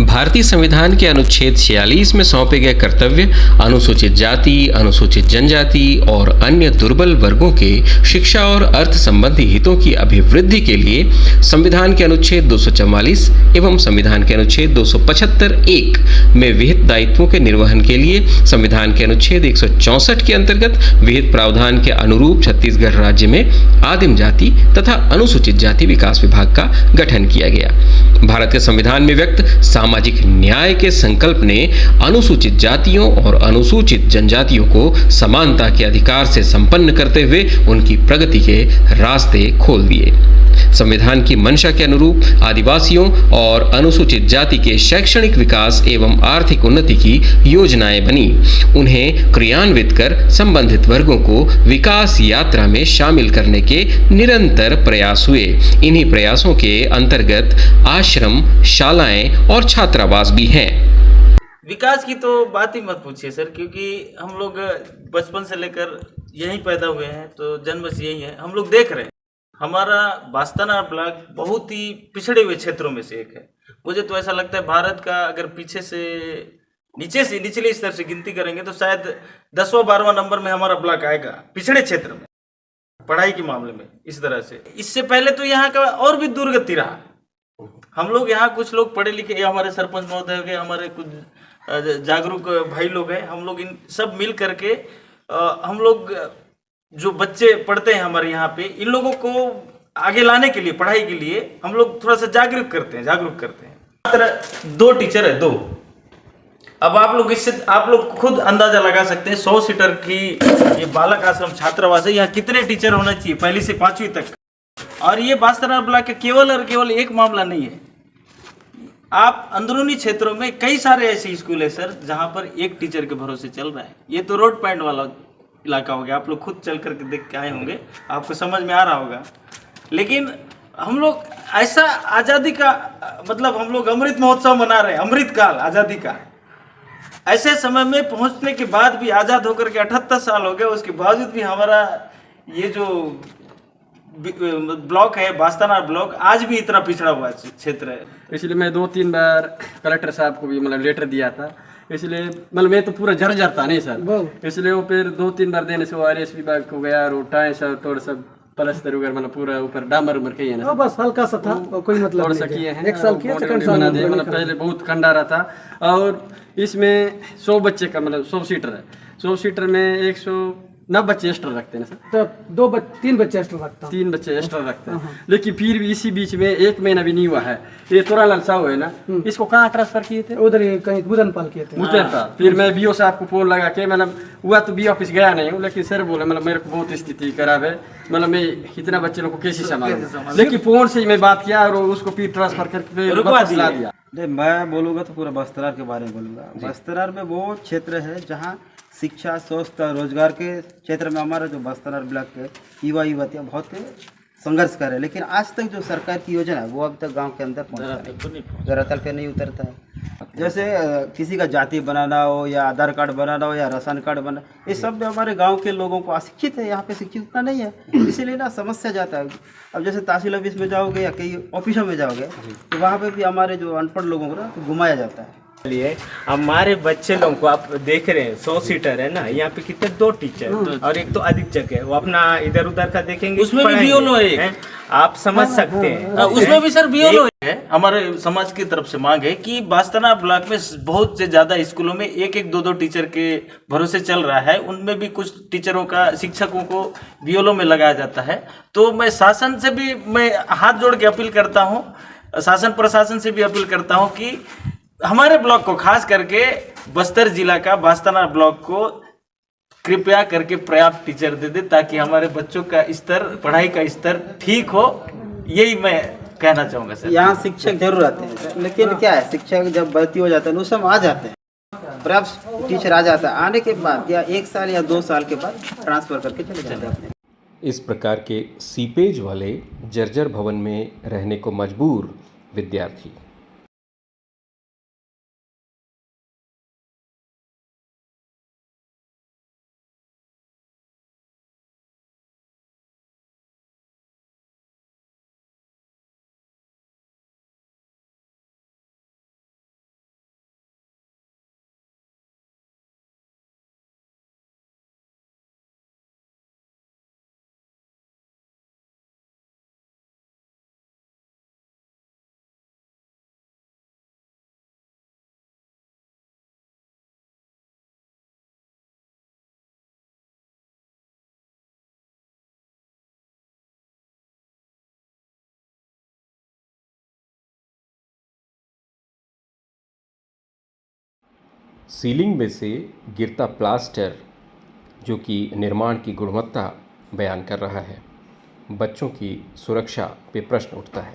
भारतीय संविधान के अनुच्छेद 46 में सौंपे गए कर्तव्य अनुसूचित जाति, अनुसूचित जनजाति और अन्य दुर्बल वर्गों के शिक्षा और अर्थ संबंधी हितों की अभिवृद्धि के लिए संविधान के अनुच्छेद 244 एवं संविधान के अनुच्छेद 275(1) में विहित दायित्वों के निर्वहन के लिए संविधान के अनुच्छेद 164 के अंतर्गत विहित प्रावधान के अनुरूप छत्तीसगढ़ राज्य में आदिम जाति तथा अनुसूचित जाति विकास विभाग का गठन किया गया। भारत के संविधान में व्यक्त सामाजिक न्याय के संकल्प ने अनुसूचित जातियों और अनुसूचित जनजातियों को समानता के अधिकार से संपन्न करते हुए उनकी प्रगति के रास्ते खोल दिए। संविधान की मंशा के अनुरूप आदिवासियों और अनुसूचित जाति के शैक्षणिक विकास एवं आर्थिक उन्नति की योजनाएं बनी। उन्हें क्रियान्वित कर संबंधित वर्गों को विकास यात्रा में शामिल करने के निरंतर प्रयास हुए। इन्हीं प्रयासों के अंतर्गत आश्रम, शालाएं और छात्रावास भी हैं। विकास की तो बात ही मत पूछिए सर, क्योंकि हम लोग बचपन से लेकर यहीं पैदा हुए हैं, तो जन्म से यही है। हम लोग देख रहे हैं हमारा बास्ताना ब्लॉक बहुत ही पिछड़े हुए क्षेत्रों में से एक है। मुझे तो ऐसा लगता है भारत का अगर पीछे से निचले स्तर से गिनती करेंगे तो शायद 10वां 12वां नंबर में हमारा ब्लॉक आएगा पिछड़े क्षेत्र में, पढ़ाई के मामले में। इस तरह से इससे पहले तो यहाँ का और भी दुर्गति रहा। हम लोग यहाँ कुछ लोग पढ़े लिखे, हमारे सरपंच महोदय हो गए, हमारे कुछ जागरूक भाई लोग हैं, हम लोग इन सब मिल करके हम लोग जो बच्चे पढ़ते हैं हमारे यहाँ पे, इन लोगों को आगे लाने के लिए, पढ़ाई के लिए हम लोग थोड़ा सा जागरूक करते हैं। 2 टीचर है, 2। अब आप लोग खुद अंदाजा लगा सकते हैं 100 सीटर की ये बालक आश्रम छात्रावास है, यहाँ कितने टीचर होना चाहिए पहली से 5वीं तक। और ये बास्ताना ब्लॉक का केवल और केवल एक मामला नहीं है। आप अंदरूनी क्षेत्रों में कई सारे ऐसे स्कूल है सर जहाँ पर एक टीचर के भरोसे चल रहा है। ये तो रोड पॉइंट वाला इलाका हो गया, आप लोग खुद चल करके देख के आए होंगे, आपको समझ में आ रहा होगा। लेकिन हम लोग ऐसा आज़ादी का मतलब हम लोग अमृत महोत्सव मना रहे हैं, अमृत काल आज़ादी का। ऐसे समय में पहुंचने के बाद भी, आज़ाद होकर के 78 साल हो गए, उसके बावजूद भी हमारा ये जो ब्लॉक है बास्ताना ब्लॉक आज भी इतना पिछड़ा हुआ क्षेत्र है। इसलिए मैं 2-3 बार कलेक्टर साहब को भी लेटर दिया था। इसलिए मैं तो पूरा जर्जर था नहीं सर, इसलिए वो फिर 2-3 बार देने से वो RS विभाग को गया और उठाए सर, थोड़ा सा प्लास्टर वगैरह पूरा ऊपर डामर किए है ना, बस हल्का सा था, कोई मतलब थोड़ा सा किए हैं। 1 साल किया, बना दिया। पहले बहुत खंडारा था। और इसमें 100 बच्चे का 100 सीटर है। 100 सीटर में 109 बच्चे एक्स्ट्रा रखते हैं सर, तो 3 बच्चे एक्स्ट्रा रखता हूं। 3 बच्चे एक्स्ट्रा रखते हैं। लेकिन फिर भी इसी बीच में 1 महीना भी नहीं हुआ है। ये तोरालाल साहू है ना, इसको कहाँ ट्रांसफर किए थे? उधर कहीं बुदनपाल किए थे। फिर मैं BO साहब को फोन लगा के, हुआ तो BO ऑफिस गया नहीं हूँ, लेकिन सर बोले मेरे को बहुत स्थिति खराब है, मैं इतना बच्चे लोग को कैसे संभालूं। लेकिन फोन से मैं बात किया और उसको फिर ट्रांसफर करके वापस ला दिया। मैं बोलूँगा तो पूरा बस्तरार के बारे में बोलूँगा। बस्तरार में वो क्षेत्र है जहाँ शिक्षा, स्वास्थ्य, रोजगार के क्षेत्र में हमारा जो बस्तरार ब्लॉक के युवा युवतियाँ बहुत संघर्ष कर रहे हैं। लेकिन आज तक जो सरकार की योजना है वो अब तक गांव के अंदर धरातल पे नहीं उतरता है। जैसे किसी का जाति बनाना हो या आधार कार्ड बनाना हो या राशन कार्ड बनाना, ये सब में हमारे गांव के लोगों को अशिक्षित है, यहाँ पे शिक्षित उतना नहीं है, इसीलिए ना समस्या जाता है। अब जैसे तहसील ऑफिस में जाओगे या कई ऑफिसों में जाओगे तो वहाँ पे भी हमारे जो अनपढ़ लोगों को ना घुमाया जाता है। लिए हमारे बच्चे लोगों को आप देख रहे हैं 100 सीटर है ना, यहाँ पे कितने 2 टीचर और एक तो अधीक्षक है, वो अपना इधर उधर का देखेंगे, उसमें भी BOLO है, आप समझ सकते हैं। उसमें भी सर BOLO है। हमारे समाज की तरफ से मांग है कि बास्ताना ब्लॉक में बहुत से ज्यादा स्कूलों में 1-1, 2-2 टीचर के भरोसे चल रहा है। उनमें भी कुछ टीचरों का, शिक्षकों को BOLO में लगाया जाता है। तो मैं शासन से भी मैं हाथ जोड़ के अपील करता हूँ, शासन प्रशासन से भी अपील करता हूँ कि हमारे ब्लॉक को, खास करके बस्तर जिला का बास्ताना ब्लॉक को कृपया करके पर्याप्त टीचर दे दे, ताकि हमारे बच्चों का स्तर, पढ़ाई का स्तर ठीक हो। यही मैं कहना चाहूँगा सर। यहाँ शिक्षक जरूर आते हैं, लेकिन क्या है, शिक्षक जब भर्ती हो जाते हैं उस समय आ जाते हैं, पर्याप्त टीचर आ जाता है, आने के बाद या 1 साल या 2 साल के बाद ट्रांसफर करके चले जाते हैं। इस प्रकार के सीपेज वाले जर्जर भवन में रहने को मजबूर विद्यार्थी सीलिंग में से गिरता प्लास्टर जो कि निर्माण की गुणवत्ता बयान कर रहा है। बच्चों की सुरक्षा पे प्रश्न उठता है।